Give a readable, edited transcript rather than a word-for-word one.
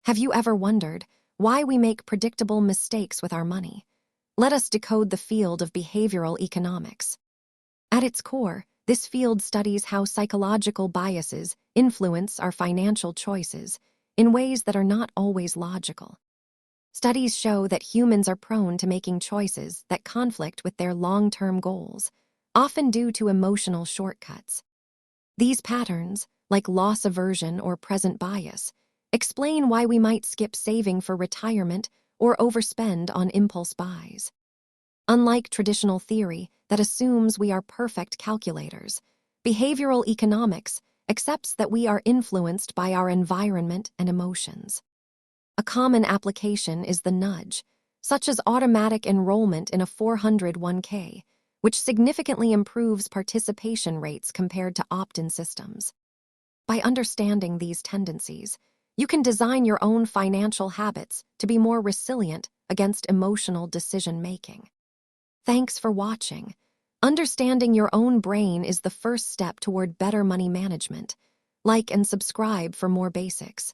Have you ever wondered why we make predictable mistakes with our money? Let us decode the field of behavioral economics. At its core, this field studies how psychological biases influence our financial choices in ways that are not always logical. Studies show that humans are prone to making choices that conflict with their long-term goals, often due to emotional shortcuts. These patterns, like loss aversion or present bias, explain why we might skip saving for retirement or overspend on impulse buys. Unlike traditional theory that assumes we are perfect calculators, behavioral economics accepts that we are influenced by our environment and emotions. A common application is the nudge, such as automatic enrollment in a 401k, which significantly improves participation rates compared to opt-in systems. By understanding these tendencies, you can design your own financial habits to be more resilient against emotional decision-making. Thanks for watching. Understanding your own brain is the first step toward better money management. Like and subscribe for more basics.